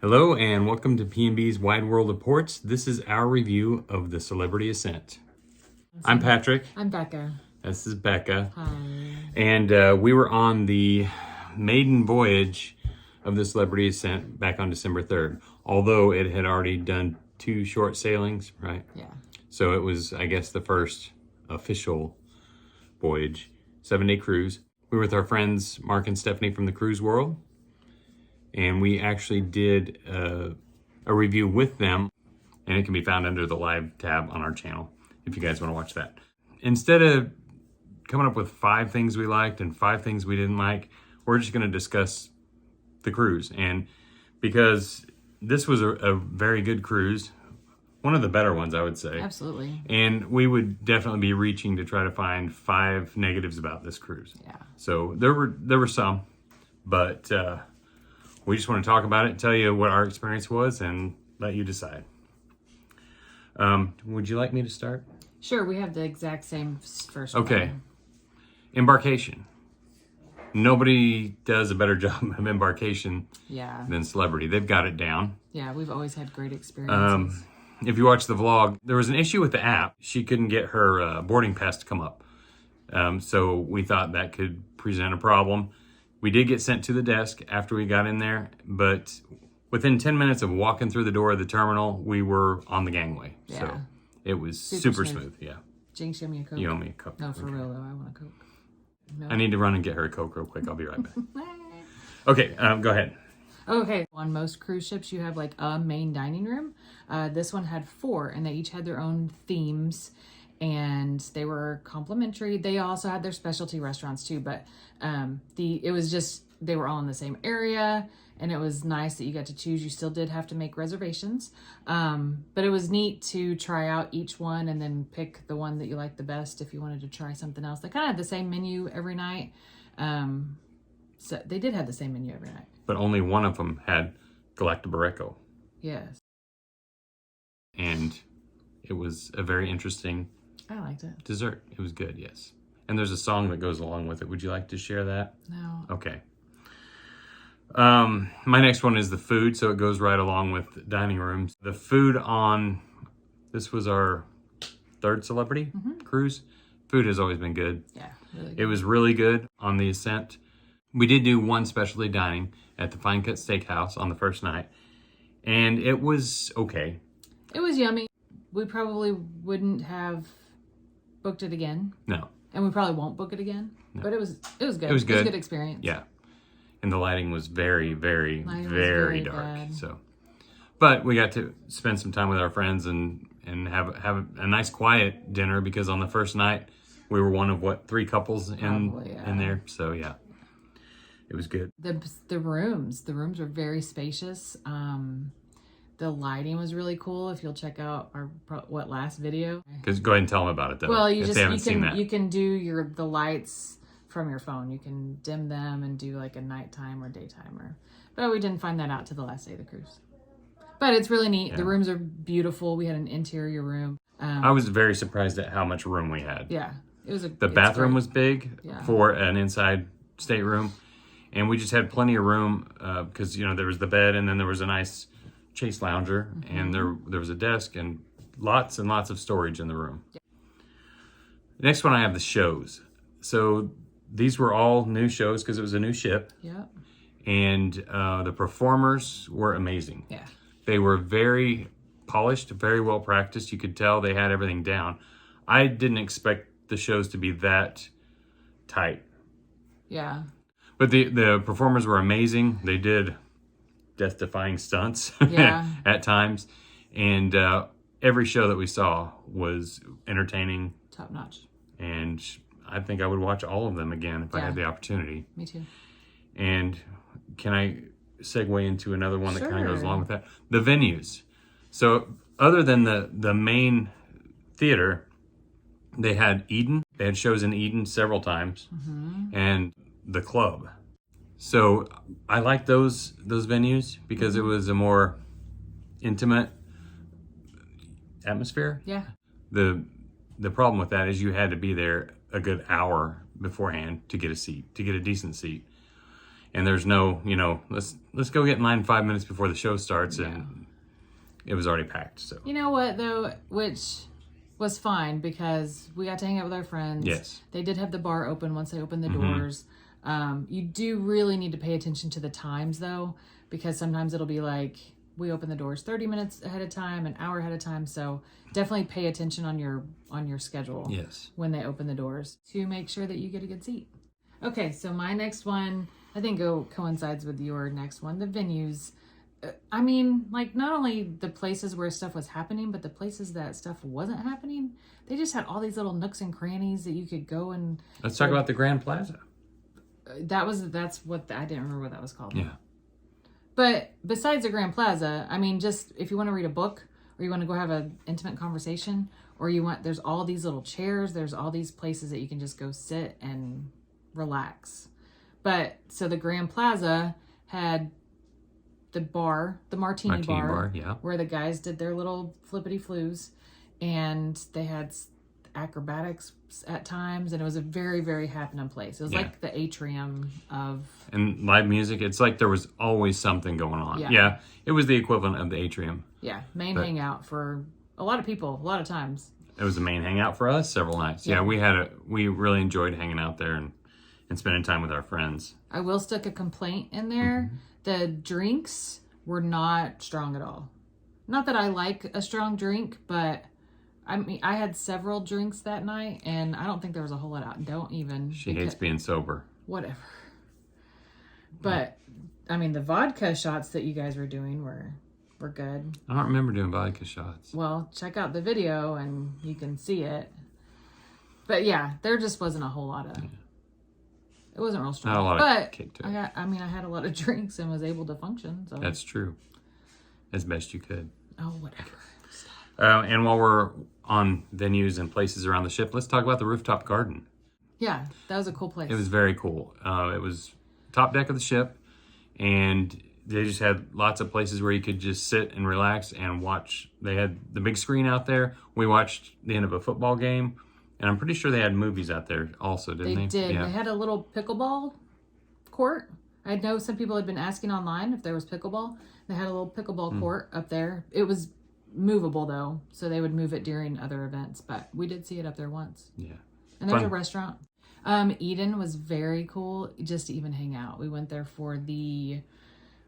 Hello and welcome to P&B's Wide World of Ports. This is our review of the Celebrity Ascent. I'm Patrick. I'm Becca. This is Becca. Hi. And we were on the maiden voyage of the Celebrity Ascent back on December 3rd. Although it had already done 2 short sailings, right? Yeah. So it was, I guess, the first official voyage. 7-day cruise. We were with our friends Mark and Stephanie from the Cruise World. And we actually did a review with them, and it can be found under the live tab on our channel if you guys want to watch that. Instead of coming up with 5 things we liked and 5 things we didn't like, we're just going to discuss the cruise. And because this was a very good cruise, one of the better ones, I would say. Absolutely. And we would definitely be reaching to try to find 5 negatives about this cruise. Yeah. So there were some, but we just want to talk about it, tell you what our experience was, and let you decide. Would you like me to start? Sure, we have the exact same first Okay. one. Embarkation. Nobody does a better job of embarkation Yeah. than Celebrity. They've got it down. Yeah, we've always had great experiences. If you watch the vlog, there was an issue with the app. She couldn't get her boarding pass to come up. So we thought that could present a problem. We did get sent to the desk after we got in there, but within 10 minutes of walking through the door of the terminal, we were on the gangway. Yeah. So it was super smooth. Yeah. Jinx, you owe me a Coke? You owe me a Coke. No, for real though, I want a Coke. No. I need to run and get her a Coke real quick. I'll be right back. Okay, go ahead. Okay, on most cruise ships, you have like a main dining room. This one had 4, and they each had their own themes, and they were complimentary. They also had their specialty restaurants too, but it was just, they were all in the same area, and it was nice that you got to choose. You still did have to make reservations, but it was neat to try out each one and then pick the one that you liked the best if you wanted to try something else. They kind of had the same menu every night. So they did have the same menu every night. But only one of them had Galactic Yes. and it was a very interesting I liked it. dessert. It was good, yes. And there's a song that goes along with it. Would you like to share that? No. Okay. My next one is the food, so it goes right along with dining rooms. The food on, this was our 3rd Celebrity cruise. Food has always been good. Yeah, really good. It was really good on the Ascent. We did do one specialty dining at the Fine Cut Steakhouse on the first night, and it was okay. It was yummy. We probably wouldn't have booked it again, No. and we probably won't book it again. No. But it was good. It was good. It was a good experience. Yeah. And the lighting was very, very, Lighting was very very dark. bad. So, but we got to spend some time with our friends and have a nice quiet dinner, because on the first night we were one of 3 couples Probably, yeah. in there. So yeah, it was good. The rooms were very spacious. The lighting was really cool. If you'll check out our last video. Because go ahead and tell them about it though. Well, if they haven't seen that. you can do the lights from your phone. You can dim them and do like a nighttime or daytime, but we didn't find that out till the last day of the cruise. But it's really neat. Yeah. The rooms are beautiful. We had an interior room. I was very surprised at how much room we had. Yeah, The bathroom was big for an inside stateroom, and we just had plenty of room because there was the bed, and then there was a nice chase lounger, and there was a desk and lots of storage in the room. Yeah. Next one, I have the shows. So these were all new shows because it was a new ship. Yeah. And the performers were amazing. Yeah. They were very polished, very well practiced. You could tell they had everything down. I didn't expect the shows to be that tight. Yeah. But the performers were amazing. They did death-defying stunts at times. And every show that we saw was entertaining. Top notch. And I think I would watch all of them again if I had the opportunity. Me too. And can I segue into another one that kind of goes Sure. along with that? The venues. So other than the main theater, they had Eden. They had shows in Eden several times, and the club. So I like those venues because it was a more intimate atmosphere. Yeah. The problem with that is you had to be there a good hour beforehand to get a seat, to get a decent seat. And there's no, let's go get in line 5 minutes before the show starts, and it was already packed. So you know what though, which was fine because we got to hang out with our friends. Yes. They did have the bar open once they opened the doors. You do really need to pay attention to the times though, because sometimes it'll be like we open the doors 30 minutes ahead of time, an hour ahead of time. So definitely pay attention on your schedule. Yes. When they open the doors to make sure that you get a good seat. Okay, so my next one, I think coincides with your next one, the venues. I mean, like not only the places where stuff was happening, but the places that stuff wasn't happening. They just had all these little nooks and crannies that you could go and. Let's talk about the Grand Plaza. I didn't remember what that was called. Yeah. But besides the Grand Plaza, I mean, just if you want to read a book or you want to go have an intimate conversation or there's all these little chairs, there's all these places that you can just go sit and relax. But so the Grand Plaza had the bar, the martini bar, where the guys did their little flippity flues, and they had acrobatics at times, and it was a very, very happening place. It was like the atrium of and live music. It's like there was always something going on. Yeah, it was the equivalent of the atrium. Yeah, hangout for a lot of people, a lot of times. It was the main hangout for us several nights. Yeah, we really enjoyed hanging out there and spending time with our friends. I will stick a complaint in there. The drinks were not strong at all. Not that I like a strong drink, but I mean, I had several drinks that night, and I don't think there was a whole lot out. She hates being sober. Whatever. But, I mean, the vodka shots that you guys were doing were good. I don't remember doing vodka shots. Well, check out the video, and you can see it. But, yeah, there just wasn't a whole lot of... It wasn't real strong. Not a lot of kick to it. I had a lot of drinks and was able to function. So. That's true. As best you could. Oh, whatever. And while we're on venues and places around the ship, let's talk about the Rooftop Garden. Yeah, that was a cool place. It was very cool. It was top deck of the ship, and they just had lots of places where you could just sit and relax and watch. They had the big screen out there. We watched the end of a football game. And I'm pretty sure they had movies out there also, didn't they? They did. Yeah. They had a little pickleball court. I know some people had been asking online if there was pickleball. They had a little pickleball court up there. It was movable, though, so they would move it during other events. But we did see it up there once. Yeah. And there's a restaurant. Eden was very cool just to even hang out. We went there for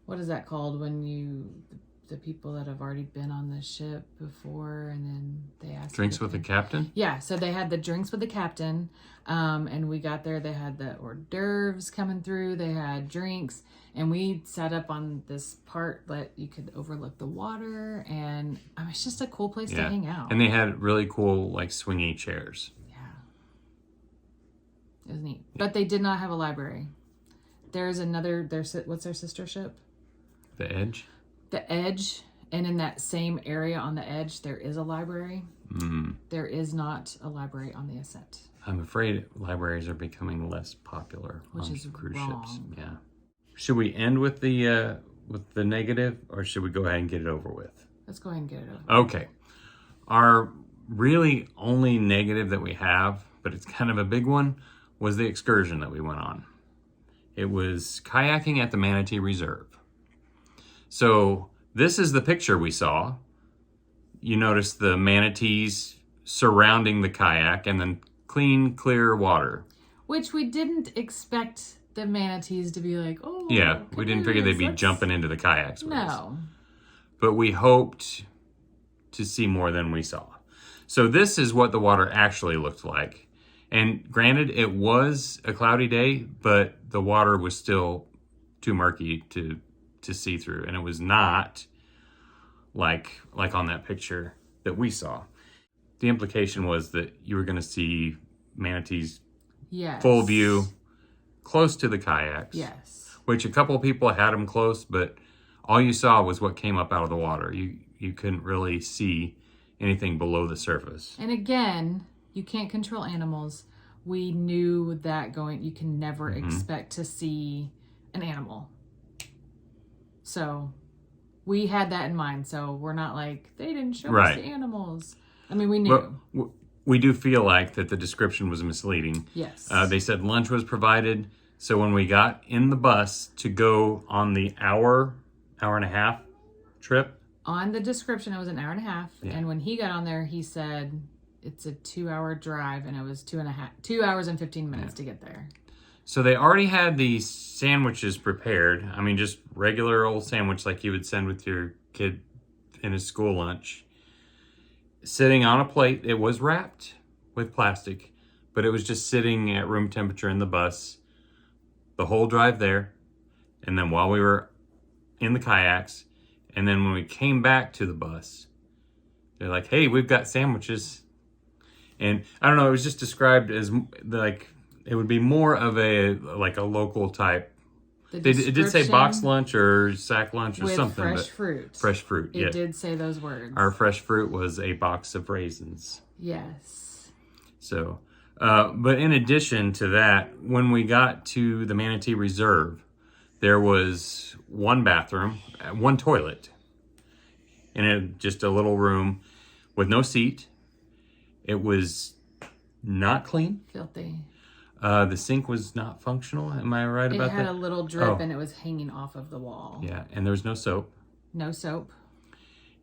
what is that called when the people that have already been on the ship before, and then they asked drinks with the captain. Yeah, so they had the drinks with the captain, and we got there. They had the hors d'oeuvres coming through. They had drinks, and we sat up on this part that you could overlook the water, and it's just a cool place to hang out. And they had really cool swingy chairs. Yeah, it was neat. But they did not have a library. There's what's their sister ship? The Edge. The Edge, and in that same area on the Edge, there is a library. There is not a library on the Ascent. I'm afraid libraries are becoming less popular on cruise ships. Yeah. Should we end with the negative, or should we go ahead and get it over with? Let's go ahead and get it over. Okay. Our really only negative that we have, but it's kind of a big one, was the excursion that we went on. It was kayaking at the Manatee Reserve. So this is the picture we saw. You notice the manatees surrounding the kayak and then clean, clear water. Which we didn't expect the manatees to be like, oh. Yeah, we didn't figure they'd be jumping into the kayaks with us. No. But we hoped to see more than we saw. So this is what the water actually looked like. And granted, it was a cloudy day, but the water was still too murky to see through, and it was not like on that picture that we saw. The implication was that you were going to see manatees full view close to the kayaks. Yes. Which a couple of people had them close, but all you saw was what came up out of the water. You couldn't really see anything below the surface. And again, you can't control animals. We knew that you can never expect to see an animal. So we had that in mind. So we're not like, they didn't show us the animals. I mean, we knew. But we do feel like that the description was misleading. Yes. They said lunch was provided. So when we got in the bus to go on the hour and a half trip. On the description, it was an hour and a half. Yeah. And when he got on there, he said it's a 2-hour drive, and it was 2 hours and 15 minutes to get there. So they already had the sandwiches prepared. I mean, just regular old sandwich like you would send with your kid in his school lunch. Sitting on a plate. It was wrapped with plastic, but it was just sitting at room temperature in the bus the whole drive there. And then while we were in the kayaks, and then when we came back to the bus, they're like, hey, we've got sandwiches. And I don't know, it was just described as like, it would be more of a local type. It did say box lunch or sack lunch or with something. Fresh fruit. Fresh fruit, yeah. It did say those words. Our fresh fruit was a box of raisins. Yes. So, but in addition to that, when we got to the Manatee Reserve, there was one bathroom, one toilet, in just a little room with no seat. It was not clean. Filthy. The sink was not functional. Am I right about that? It had a little drip and it was hanging off of the wall. Yeah, and there was no soap. No soap.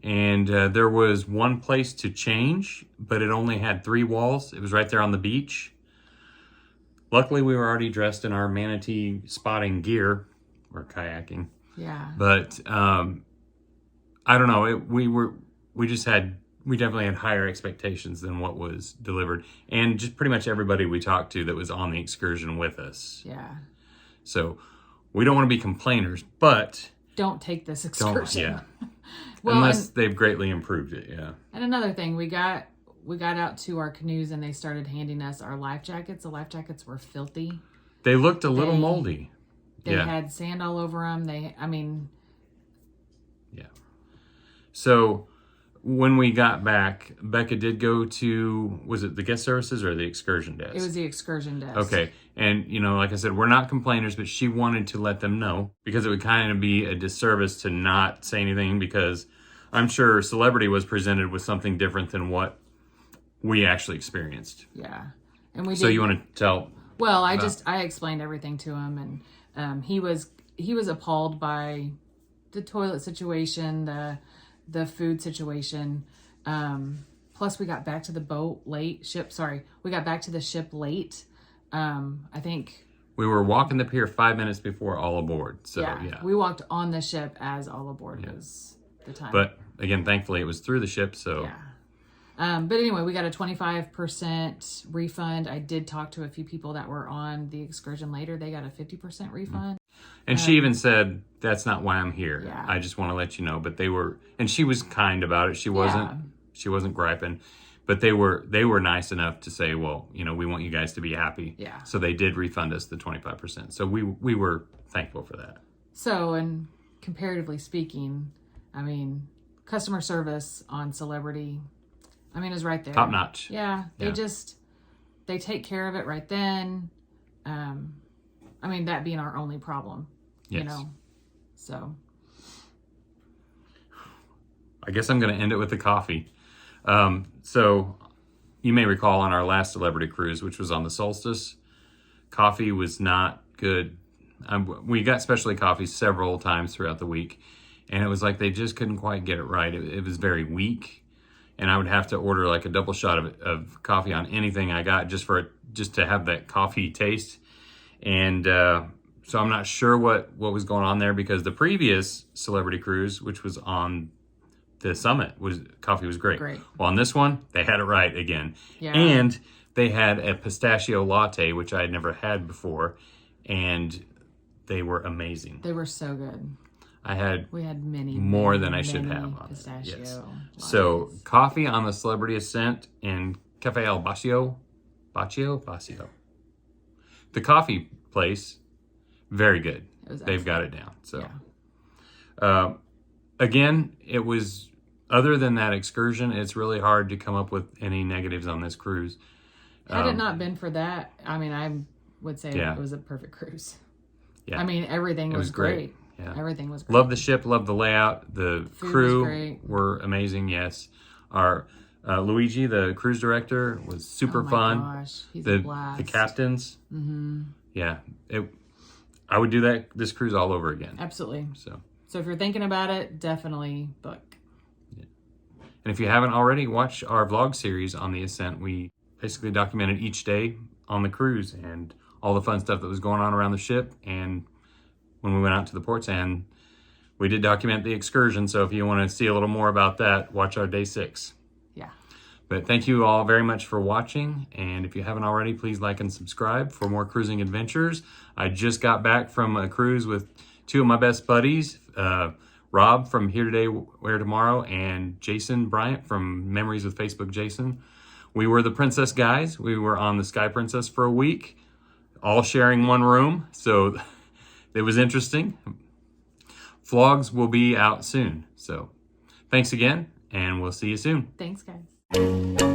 And there was one place to change, but it only had 3 walls. It was right there on the beach. Luckily, we were already dressed in our manatee spotting gear. Or kayaking. Yeah. But I don't know. We definitely had higher expectations than what was delivered. And just pretty much everybody we talked to that was on the excursion with us. Yeah. So we don't want to be complainers, but don't take this excursion. Yeah. Well, unless they've greatly improved it, yeah. And another thing, we got out to our canoes and they started handing us our life jackets. The life jackets were filthy. They looked a little moldy. They had sand all over them. Yeah. So when we got back, Becca did go to, was it the guest services or the excursion desk? It was the excursion desk. Okay. And, like I said, we're not complainers, but she wanted to let them know because it would kind of be a disservice to not say anything because I'm sure Celebrity was presented with something different than what we actually experienced. Yeah. And we did. So you want to tell? Well, I explained everything to him, and he was appalled by the toilet situation, the food situation. Plus, we got back to the we got back to the ship late. I think we were walking the pier 5 minutes before all aboard. So yeah. We walked on the ship as all aboard was the time. But again, thankfully, it was through the ship. So yeah. But anyway, we got a 25% refund. I did talk to a few people that were on the excursion later. They got a 50% refund. And she even said, that's not why I'm here. Yeah. I just want to let you know. But they were, and she was kind about it. She wasn't griping, but they were nice enough to say, well, we want you guys to be happy. Yeah. So they did refund us the 25%. So we were thankful for that. So, and comparatively speaking, customer service on Celebrity, is right there. Top notch. Yeah. They take care of it right then. That being our only problem, yes. So. I guess I'm going to end it with the coffee. So you may recall on our last Celebrity cruise, which was on the Solstice, coffee was not good. We got specialty coffee several times throughout the week, and it was like they just couldn't quite get it right. It was very weak. And I would have to order like a double shot of coffee on anything I got just to have that coffee taste. And so I'm not sure what was going on there because the previous Celebrity cruise, which was on the Summit, coffee was great. Well, on this one, they had it right again. Yeah. And they had a pistachio latte, which I had never had before, and they were amazing. They were so good. We had many more than I should have on pistachio. Yes. Lattes. So coffee on the Celebrity Ascent and Cafe El Bacio. The coffee place, very good. They've got it down. So again, it was, other than that excursion, it's really hard to come up with any negatives on this cruise. Had it not been for that, I would say it was a perfect cruise. Yeah. Everything was great. Yeah. Everything was great. Love the ship, love the layout. The Food crew were amazing, yes. Our Luigi, the cruise director, was super fun. Gosh, he's a blast. The captains. Mm-hmm. Yeah. I would do this cruise all over again. Absolutely. So if you're thinking about it, definitely book. And if you haven't already, watch our vlog series on the Ascent. We basically documented each day on the cruise and all the fun stuff that was going on around the ship and when we went out to the ports. And we did document the excursion. So if you want to see a little more about that, watch our day 6. Yeah. But thank you all very much for watching. And if you haven't already, please like and subscribe for more cruising adventures. I just got back from a cruise with 2 of my best buddies, Rob from Here Today, Where Tomorrow, and Jason Bryant from Memories with Facebook Jason. We were the Princess guys. We were on the Sky Princess for a week, all sharing one room. So it was interesting. Vlogs will be out soon. So thanks again, and we'll see you soon. Thanks, guys.